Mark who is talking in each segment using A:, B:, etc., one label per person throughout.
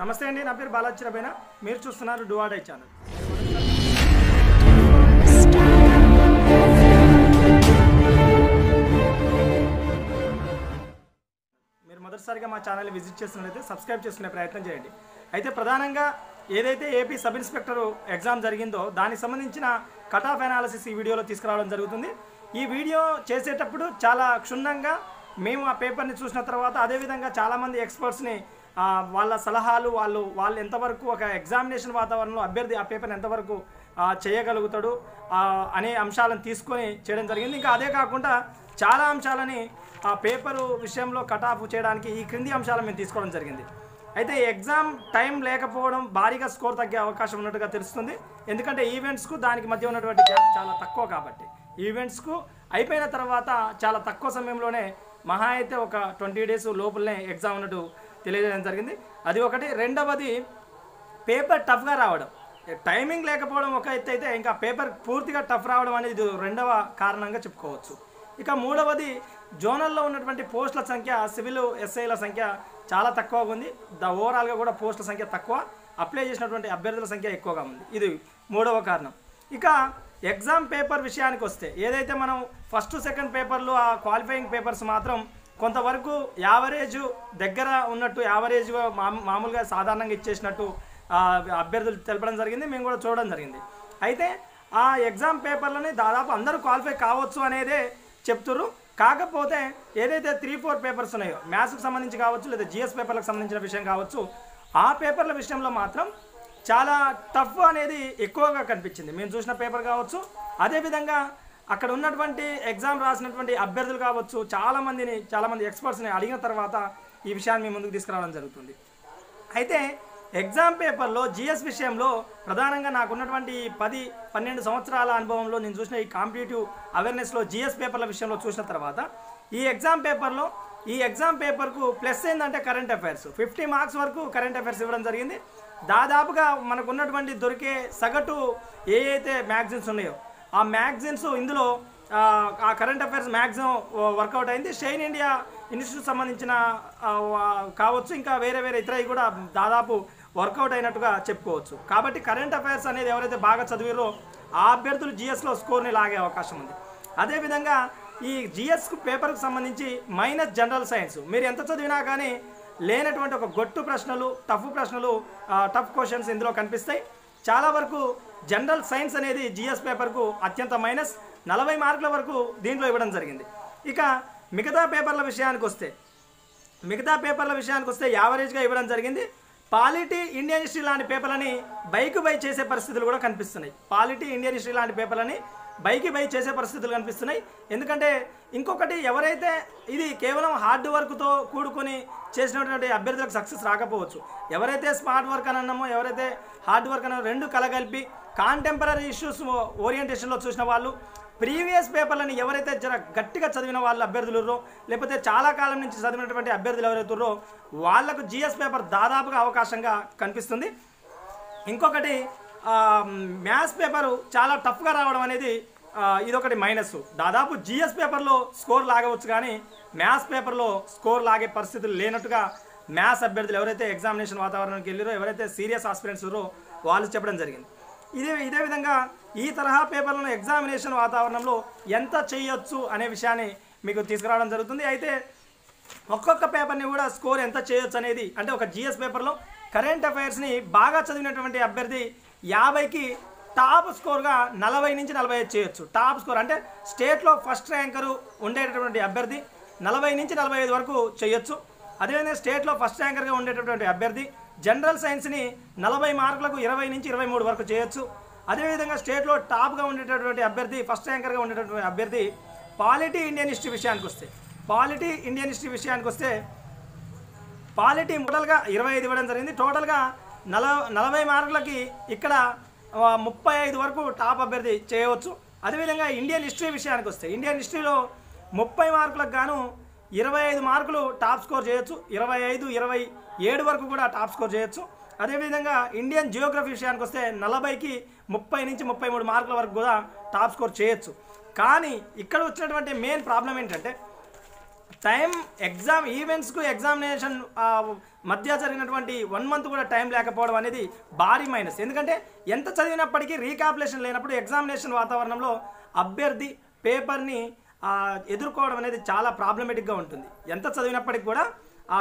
A: నమస్తే అండి, నా పేరు బాలాజీ రబేనా. మీరు చూస్తున్నారు డూ ఆర్ డై ఛానల్. మీరు మొదటిసారిగా మా ఛానల్ విజిట్ చేస్తున్నట్లయితే సబ్స్క్రైబ్ చేసుకునే ప్రయత్నం చేయండి. అయితే ప్రధానంగా ఏదైతే ఏపీ సబ్ ఇన్స్పెక్టర్ ఎగ్జామ్ జరిగిందో దానికి సంబంధించిన కట్ ఆఫ్ అనాలిసిస్ ఈ వీడియోలో తీసుకురావడం జరుగుతుంది. ఈ వీడియో చేసేటప్పుడు చాలా క్షుణ్ణంగా మేము ఆ పేపర్ని చూసిన తర్వాత అదేవిధంగా చాలామంది ఎక్స్పర్ట్స్ని వాళ్ళ సలహాలు వాళ్ళు ఎంతవరకు ఒక ఎగ్జామినేషన్ వాతావరణంలో అభ్యర్థి ఆ పేపర్ని ఎంతవరకు చేయగలుగుతాడు అనే అంశాలను తీసుకొని చేయడం జరిగింది. ఇంకా అదే కాకుండా చాలా అంశాలని ఆ పేపరు విషయంలో కట్ ఆఫ్ చేయడానికి ఈ క్రింది అంశాలను మేము తీసుకోవడం జరిగింది. అయితే ఎగ్జామ్ టైం లేకపోవడం భారీగా స్కోర్ తగ్గే అవకాశం ఉన్నట్టుగా తెలుస్తుంది. ఎందుకంటే ఈవెంట్స్కు దానికి మధ్య ఉన్నటువంటి గ్యాప్ చాలా తక్కువ కాబట్టి ఈవెంట్స్కు అయిపోయిన తర్వాత చాలా తక్కువ సమయంలోనే మహా అయితే ఒక 20 days లోపలనే ఎగ్జామ్ ఉన్నట్టు తెలియజేయడం జరిగింది. అది ఒకటి. రెండవది పేపర్ టఫ్గా రావడం, టైమింగ్ లేకపోవడం ఒక ఎత్తు అయితే ఇంకా పేపర్ పూర్తిగా టఫ్ రావడం అనేది రెండవ కారణంగా చెప్పుకోవచ్చు. ఇక మూడవది జోనల్లో ఉన్నటువంటి పోస్టుల సంఖ్య సివిల్ ఎస్ఐల సంఖ్య చాలా తక్కువగా ఉంది. ఓవరాల్గా కూడా పోస్టుల సంఖ్య తక్కువ, అప్లై చేసినటువంటి అభ్యర్థుల సంఖ్య ఎక్కువగా ఉంది. ఇది మూడవ కారణం. ఇక ఎగ్జామ్ పేపర్ విషయానికి వస్తే ఏదైతే మనం ఫస్ట్ సెకండ్ పేపర్లు ఆ క్వాలిఫైయింగ్ పేపర్స్ మాత్రం కొంతవరకు యావరేజ్ దగ్గర ఉన్నట్టు యావరేజ్గా మామూలుగా సాధారణంగా ఇచ్చేసినట్టు అభ్యర్థులు తెలపడం జరిగింది, మేము కూడా చూడడం జరిగింది. అయితే ఆ ఎగ్జామ్ పేపర్లని దాదాపు అందరూ క్వాలిఫై కావచ్చు అనేదే చెప్తున్నారు. కాకపోతే ఏదైతే 3-4 పేపర్స్ ఉన్నాయో మ్యాథ్స్కి సంబంధించి కావచ్చు లేదా జిఎస్ పేపర్లకు సంబంధించిన విషయం కావచ్చు, ఆ పేపర్ల విషయంలో మాత్రం చాలా టఫ్ అనేది ఎక్కువగా కనిపించింది. మేము చూసిన పేపర్ కావచ్చు, అదేవిధంగా అక్కడ ఉన్నటువంటి ఎగ్జామ్ రాసినటువంటి అభ్యర్థులు కావచ్చు, చాలామంది ఎక్స్పర్ట్స్ని అడిగిన తర్వాత ఈ విషయాన్ని మీ ముందుకు తీసుకురావడం జరుగుతుంది. అయితే ఎగ్జామ్ పేపర్లో జిఎస్ విషయంలో ప్రధానంగా నాకున్నటువంటి 10-12 సంవత్సరాల అనుభవంలో నేను చూసిన ఈ కాంపిటేటివ్ అవేర్నెస్లో జిఎస్ పేపర్ల విషయంలో చూసిన తర్వాత ఈ ఎగ్జామ్ పేపర్కు ప్లస్ ఏంటంటే కరెంట్ అఫైర్స్ 50 మార్క్స్ వరకు కరెంట్ అఫైర్స్ ఇవ్వడం జరిగింది. దాదాపుగా మనకు ఉన్నటువంటి దొరికే సగటు ఏవైతే మ్యాగజైన్స్ ఉన్నాయో ఆ మ్యాగజైన్స్ ఇందులో ఆ కరెంట్ అఫైర్స్ మ్యాక్సిమం వర్కౌట్ అయింది. షైన్ ఇండియా ఇన్స్టిట్యూట్ సంబంధించిన కావచ్చు, ఇంకా వేరే ఇతరవి కూడా దాదాపు వర్కౌట్ అయినట్టుగా చెప్పుకోవచ్చు. కాబట్టి కరెంట్ అఫైర్స్ అనేది ఎవరైతే బాగా చదివారో ఆ అభ్యర్థులు జిఎస్లో స్కోర్ని లాగే అవకాశం ఉంది. అదేవిధంగా ఈ జిఎస్ పేపర్కి సంబంధించి మైనస్ జనరల్ సైన్స్ మీరు ఎంత చదివినా కానీ లేనటువంటి ఒక గొట్టు ప్రశ్నలు, టఫ్ క్వశ్చన్స్ ఇందులో కనిపిస్తాయి. చాలా వరకు జనరల్ సైన్స్ అనేది జిఎస్ పేపర్కు అత్యంత మైనస్ 40 మార్కుల వరకు దీంట్లో ఇవ్వడం జరిగింది. ఇక మిగతా పేపర్ల విషయానికి వస్తే యావరేజ్గా ఇవ్వడం జరిగింది. పాలిటీ, ఇండియన్ హిస్టరీ లాంటి పేపర్లని బైక్ బై చేసే పరిస్థితులు కూడా కనిపిస్తున్నాయి. పాలిటీ, ఇండియన్ హిస్టరీ లాంటి పేపర్లని బైక్ బై చేసే పరిస్థితులు కనిపిస్తున్నాయి. ఎందుకంటే ఇంకొకటి, ఎవరైతే ఇది కేవలం హార్డ్ వర్క్తో కూడుకొని చేసినటువంటి అభ్యర్థులకు సక్సెస్ రాకపోవచ్చు. ఎవరైతే స్మార్ట్ వర్క్ అని అన్నామో, ఎవరైతే హార్డ్ వర్క్ అన్న రెండు కలగలిపి కాంటెంపరీ ఇష్యూస్ ఓరియంటేషన్లో చూసిన వాళ్ళు, ప్రీవియస్ పేపర్లని ఎవరైతే జర గట్టిగా చదివిన వాళ్ళు అభ్యర్థులు, లేకపోతే చాలా కాలం నుంచి చదివినటువంటి అభ్యర్థులు ఎవరైతే వాళ్లకు జిఎస్ పేపర్ దాదాపుగా అవకాశంగా కనిపిస్తుంది. ఇంకొకటి, మ్యాథ్స్ పేపరు చాలా టఫ్గా రావడం అనేది ఇదొకటి మైనస్. దాదాపు జిఎస్ పేపర్లో స్కోర్ లాగవచ్చు కానీ మ్యాథ్స్ పేపర్లో స్కోర్ లాగే పరిస్థితులు లేనట్టుగా మ్యాథ్స్ అభ్యర్థులు ఎవరైతే ఎగ్జామినేషన్ వాతావరణానికి వెళ్ళారో, ఎవరైతే సీరియస్ ఆస్పిరెంట్స్ వాళ్ళు చెప్పడం జరిగింది. ఇదే విధంగా ఈ తరహా పేపర్లను ఎగ్జామినేషన్ వాతావరణంలో ఎంత చేయొచ్చు అనే విషయాన్ని మీకు తీసుకురావడం జరుగుతుంది. అయితే ఒక్కొక్క పేపర్ని కూడా స్కోర్ ఎంత చేయొచ్చు అనేది, అంటే ఒక జిఎస్ పేపర్లో కరెంట్ అఫైర్స్ని బాగా చదివినటువంటి అభ్యర్థి 50కి టాప్ స్కోర్గా 40 నుంచి 45 చేయొచ్చు. టాప్ స్కోర్ అంటే స్టేట్లో ఫస్ట్ ర్యాంకరు ఉండేటటువంటి అభ్యర్థి 40 నుంచి 45 వరకు చేయొచ్చు. అదేవిధంగా స్టేట్లో ఫస్ట్ ర్యాంకర్గా ఉండేటటువంటి అభ్యర్థి జనరల్ సైన్స్ని 40 మార్కులకు 20 నుంచి 23 వరకు చేయొచ్చు. అదేవిధంగా స్టేట్లో టాప్గా ఉండేటటువంటి అభ్యర్థి, ఫస్ట్ ర్యాంకర్గా ఉండేటటువంటి అభ్యర్థి పాలిటీ, ఇండియన్ హిస్టరీ విషయానికి వస్తే పాలిటీ టోటల్గా 25 ఇవ్వడం జరిగింది. టోటల్గా 40 మార్కులకి ఇక్కడ 35 వరకు టాప్ అభ్యర్థి చేయవచ్చు. అదేవిధంగా ఇండియన్ హిస్టరీ విషయానికి వస్తే ఇండియన్ హిస్టరీలో 30 మార్కులకు గాను 25 మార్కులు టాప్ స్కోర్ చేయొచ్చు. 25, 27 వరకు కూడా టాప్ స్కోర్ చేయొచ్చు. అదేవిధంగా ఇండియన్ జియోగ్రఫీ విషయానికి వస్తే 40కి 30 నుంచి 33 మార్కుల వరకు కూడా టాప్ స్కోర్ చేయొచ్చు. కానీ ఇక్కడ వచ్చినటువంటి మెయిన్ ప్రాబ్లం ఏంటంటే టైం ఎగ్జామ్ ఈవెంట్స్కు ఎగ్జామినేషన్ మధ్య జరిగినటువంటి 1 మంత్ కూడా టైం లేకపోవడం అనేది భారీ మైనస్. ఎందుకంటే ఎంత చదివినప్పటికీ రీకాల్కులేషన్ లేనప్పుడు ఎగ్జామినేషన్ వాతావరణంలో అభ్యర్థి పేపర్ని ఎదుర్కోవడం అనేది చాలా ప్రాబ్లమేటిక్గా ఉంటుంది. ఎంత చదివినప్పటికీ కూడా ఆ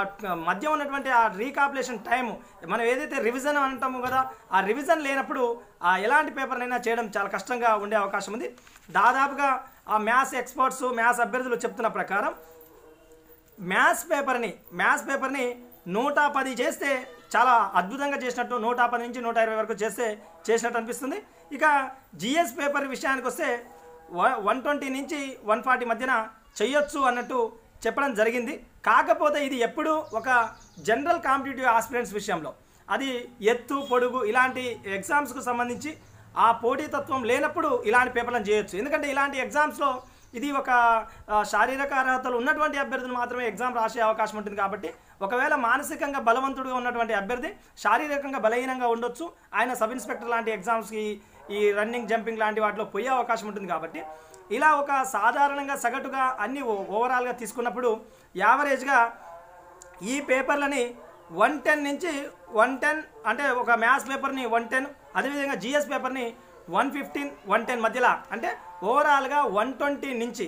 A: మధ్య ఉన్నటువంటి ఆ రీకాల్కులేషన్ టైం, మనం ఏదైతే రివిజన్ అంటామో కదా, ఆ రివిజన్ లేనప్పుడు ఎలాంటి పేపర్నైనా చేయడం చాలా కష్టంగా ఉండే అవకాశం ఉంది. దాదాపుగా ఆ మ్యాథ్స్ ఎక్స్పర్ట్స్, మ్యాథ్స్ అభ్యర్థులు చెప్తున్న ప్రకారం మ్యాథ్స్ పేపర్ని 110 చేస్తే చాలా అద్భుతంగా చేసినట్టు, 110 నుంచి 120 వరకు చేసినట్టు అనిపిస్తుంది. ఇక జిఎస్ పేపర్ విషయానికి వస్తే 120 నుంచి 140 మధ్యన చేయొచ్చు అన్నట్టు చెప్పడం జరిగింది. కాకపోతే ఇది ఎప్పుడు ఒక జనరల్ కాంపిటేటివ్ ఆస్పిరెంట్స్ విషయంలో, అది ఎత్తు పొడుగు ఇలాంటి ఎగ్జామ్స్కు సంబంధించి ఆ పోటీతత్వం లేనప్పుడు ఇలాంటి పేపర్లను చేయొచ్చు. ఎందుకంటే ఇలాంటి ఎగ్జామ్స్లో ఇది ఒక శారీరక అర్హతలు ఉన్నటువంటి అభ్యర్థులు మాత్రమే ఎగ్జామ్ రాసే అవకాశం ఉంటుంది. కాబట్టి ఒకవేళ మానసికంగా బలవంతుడిగా ఉన్నటువంటి అభ్యర్థి శారీరకంగా బలహీనంగా ఉండొచ్చు, ఆయన సబ్ ఇన్స్పెక్టర్ లాంటి ఎగ్జామ్స్కి ఈ రన్నింగ్ జంపింగ్ లాంటి వాటిలో పోయే అవకాశం ఉంటుంది. కాబట్టి ఇలా ఒక సాధారణంగా సగటుగా అన్ని ఓవరాల్గా తీసుకున్నప్పుడు యావరేజ్గా ఈ పేపర్లని 110 నుంచి 110 అంటే ఒక మ్యాథ్స్ పేపర్ని 110, అదేవిధంగా జిఎస్ పేపర్ని 115, 110 మధ్యలో, అంటే ఓవరాల్గా 220 నుంచి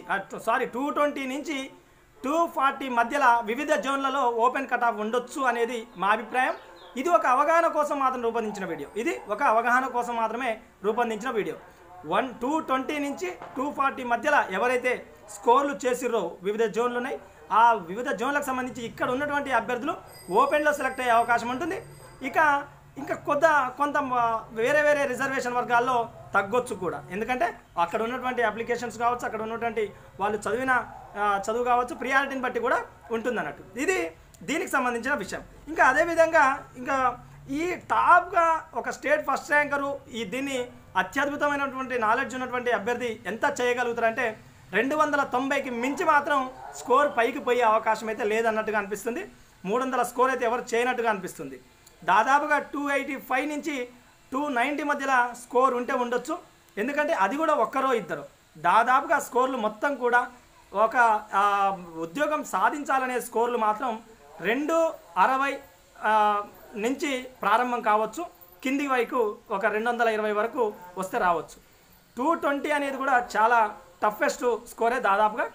A: 240 మధ్యలో వివిధ జోన్లలో ఓపెన్ కట్ ఆఫ్ ఉండొచ్చు అనేది మా అభిప్రాయం. ఇది ఒక అవగాహన కోసం మాత్రం రూపొందించిన వీడియో. 220 నుంచి 240 మధ్యలో ఎవరైతే స్కోర్లు చేసిర్రో వివిధ జోన్లు ఉన్నాయి, ఆ వివిధ జోన్లకు సంబంధించి ఇక్కడ ఉన్నటువంటి అభ్యర్థులు ఓపెన్లో సెలెక్ట్ అయ్యే అవకాశం ఉంటుంది. ఇంకా కొంత వేరే రిజర్వేషన్ వర్గాల్లో తగ్గొచ్చు కూడా. ఎందుకంటే అక్కడ ఉన్నటువంటి అప్లికేషన్స్ కావచ్చు, అక్కడ ఉన్నటువంటి వాళ్ళు చదువు కావచ్చు, ప్రియారిటీని బట్టి కూడా ఉంటుంది అన్నట్టు. ఇది దీనికి సంబంధించిన విషయం. ఇంకా అదేవిధంగా ఇంకా ఈ టాప్గా ఒక స్టేట్ ఫస్ట్ ర్యాంకరు దీన్ని అత్యద్భుతమైనటువంటి నాలెడ్జ్ ఉన్నటువంటి అభ్యర్థి ఎంత చేయగలుగుతారంటే 290కి మించి మాత్రం స్కోర్ పైకి పోయే అవకాశం అయితే లేదన్నట్టుగా అనిపిస్తుంది. 300 స్కోర్ అయితే ఎవరు చేయనట్టుగా అనిపిస్తుంది. దాదాపుగా 285 నుంచి 290 మధ్యలో స్కోర్ ఉంటే ఉండొచ్చు. ఎందుకంటే అది కూడా ఒక్కరో ఇద్దరు. దాదాపుగా స్కోర్లు మొత్తం కూడా ఒక ఉద్యోగం సాధించాలనే స్కోర్లు మాత్రం 260 నుంచి ప్రారంభం కావచ్చు, కింది వైపు ఒక 220 వరకు వస్తే రావచ్చు. 220 అనేది కూడా చాలా టఫెస్ట్ స్కోరే దాదాపుగా.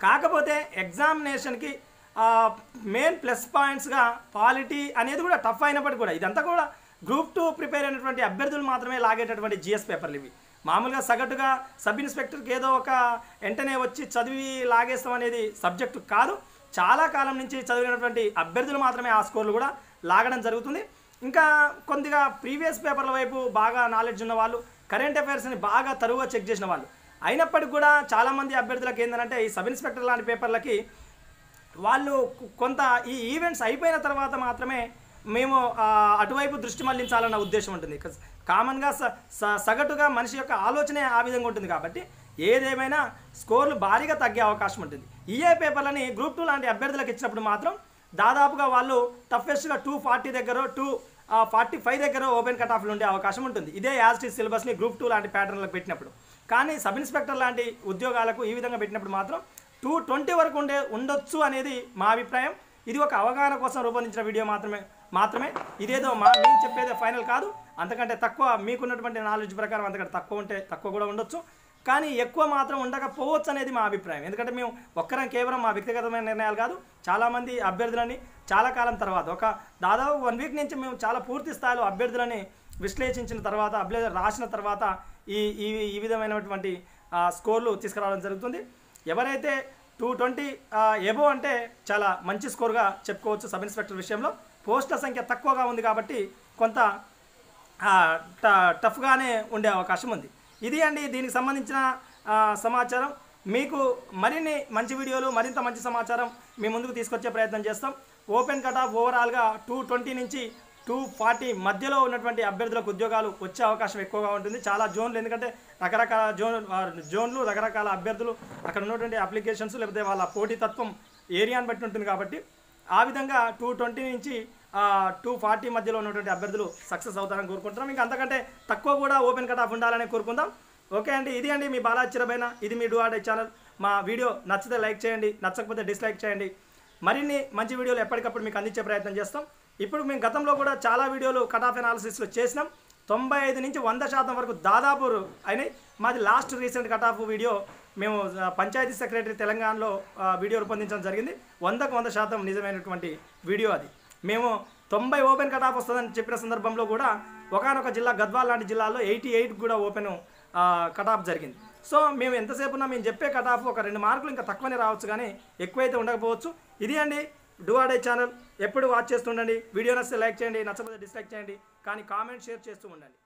A: కాకపోతే ఎగ్జామినేషన్కి మెయిన్ ప్లస్ పాయింట్స్గా పాలిటీ అనేది కూడా టఫ్ అయినప్పటికీ కూడా ఇదంతా కూడా గ్రూప్ 2 ప్రిపేర్ అయినటువంటి అభ్యర్థులు మాత్రమే లాగేటటువంటి జిఎస్ పేపర్లు ఇవి. మామూలుగా సగటుగా సబ్ ఇన్స్పెక్టర్కి ఏదో ఒక వెంటనే వచ్చి చదివి లాగేస్తాం అనేది సబ్జెక్టు కాదు. చాలా కాలం నుంచి చదివినటువంటి అభ్యర్థులు మాత్రమే ఆ స్కోర్లు కూడా లాగడం జరుగుతుంది. ఇంకా కొద్దిగా ప్రీవియస్ పేపర్ల వైపు బాగా నాలెడ్జ్ ఉన్న వాళ్ళు, కరెంట్ అఫైర్స్ని బాగా తరువుగా చెక్ చేసిన వాళ్ళు అయినప్పటికీ కూడా చాలామంది అభ్యర్థులకు ఏంటంటే ఈ సబ్ ఇన్స్పెక్టర్ లాంటి పేపర్లకి వాళ్ళు కొంత ఈ ఈవెంట్స్ అయిపోయిన తర్వాత మాత్రమే మేము అటువైపు దృష్టి మళ్లించాలన్న ఉద్దేశం ఉంటుంది. కామన్గా సగటుగా మనిషి యొక్క ఆలోచనే ఆ విధంగా ఉంటుంది. కాబట్టి ఏదేమైనా స్కోర్లు భారీగా తగ్గే అవకాశం ఉంటుంది. ఈఏ పేపర్లని గ్రూప్ 2 లాంటి అభ్యర్థులకు ఇచ్చినప్పుడు మాత్రం దాదాపుగా వాళ్ళు టఫెస్ట్గా 240 దగ్గర 245 దగ్గర ఓపెన్ కట్ ఆఫ్లు ఉండే అవకాశం ఉంటుంది. ఇదే యాజ్టీస్ సిలబస్ని గ్రూప్ 2 లాంటి ప్యాటర్న్లకు పెట్టినప్పుడు. కానీ సబ్ ఇన్స్పెక్టర్ లాంటి ఉద్యోగాలకు ఈ విధంగా పెట్టినప్పుడు మాత్రం 220 వరకు ఉండొచ్చు అనేది మా అభిప్రాయం. ఇది ఒక అవగాహన కోసం రూపొందించిన వీడియో మాత్రమే. ఇదేదో నేను చెప్పేదే ఫైనల్ కాదు. అంతకంటే తక్కువ మీకున్నటువంటి నాలెడ్జ్ ప్రకారం అంతకంటే తక్కువ ఉంటే తక్కువ కూడా ఉండొచ్చు, కానీ ఎక్కువ మాత్రం ఉండకపోవచ్చు అనేది మా అభిప్రాయం. ఎందుకంటే మేము కేవలం మా వ్యక్తిగతమైన నిర్ణయాలు కాదు, చాలామంది అభ్యర్థులని చాలా కాలం తర్వాత ఒక దాదాపు 1 వీక్ నుంచి మేము చాలా పూర్తి స్థాయిలో అభ్యర్థులని విశ్లేషించిన తర్వాత రాసిన తర్వాత ఈ విధమైనటువంటి స్కోర్లు తీసుకురావడం జరుగుతుంది. ఎవరైతే 220 ఎబో అంటే చాలా మంచి స్కోర్గా చెప్పుకోవచ్చు. సబ్ ఇన్స్పెక్టర్ విషయంలో పోస్టుల సంఖ్య తక్కువగా ఉంది కాబట్టి కొంత టఫ్గానే ఉండే అవకాశం ఉంది. ఇది అండి దీనికి సంబంధించిన సమాచారం. మీకు మరిన్ని మంచి వీడియోలు, మరింత మంచి సమాచారం మీ ముందుకు తీసుకొచ్చే ప్రయత్నం చేస్తాం. ఓపెన్ కట్ ఆఫ్ ఓవరాల్గా 220 నుంచి 240 మధ్యలో ఉన్నటువంటి అభ్యర్థులకు ఉద్యోగాలు వచ్చే అవకాశం ఎక్కువగా ఉంటుంది. చాలా జోన్లు, ఎందుకంటే రకరకాల జోన్లు రకరకాల అభ్యర్థులు, అక్కడ ఉన్నటువంటి అప్లికేషన్స్ లేకపోతే వాళ్ళ పోటీతత్వం ఏరియాని బట్టి ఉంటుంది. కాబట్టి ఆ విధంగా 220 నుంచి 240 మధ్యలో ఉన్నటువంటి అభ్యర్థులు సక్సెస్ అవుతారని కోరుకుంటున్నాం. ఇంకా అంతకంటే తక్కువ కూడా ఓపెన్ కట్ ఆఫ్ ఉండాలని కోరుకుందాం. ఓకే అండి, ఇది అండి మీ బాలాజీ చిరబైన, ఇది మీ డూ ఆర్ డై ఛానల్. మా వీడియో నచ్చితే లైక్ చేయండి, నచ్చకపోతే డిస్లైక్ చేయండి. మరిన్ని మంచి వీడియోలు ఎప్పటికప్పుడు మీకు అందించే ప్రయత్నం చేస్తాం. ఇప్పుడు మేము గతంలో కూడా చాలా వీడియోలు కట్ ఆఫ్ అనాలిసిస్లో చేసినాం. 95 నుంచి 100% వరకు దాదాపు అయినాయి. మాది last recent cut off video మేము పంచాయతీ సెక్రటరీ తెలంగాణలో వీడియో రూపొందించడం జరిగింది. 100% నిజమైనటువంటి వీడియో అది. మేము 90 ఓపెన్ కట్ ఆఫ్ వస్తుందని చెప్పిన సందర్భంలో కూడా ఒకనొక జిల్లా గద్వాల్ లాంటి జిల్లాలో 88 కూడా ఓపెన్ కట్ ఆఫ్ జరిగింది. సో మేము ఎంతసేపు ఉన్నా మేము చెప్పే కట్ ఆఫ్ ఒక 2 మార్కులు ఇంకా తక్కువనే రావచ్చు, కానీ ఎక్కువైతే ఉండకపోవచ్చు. ఇది అండి డూ ఆర్ డే ఛానల్. ఎప్పుడు వాచ్ చేస్తుండండి. వీడియో నచ్చితే లైక్ చేయండి, నచ్చకపోతే డిస్లైక్ చేయండి, కానీ కామెంట్ షేర్ చేస్తూ ఉండండి.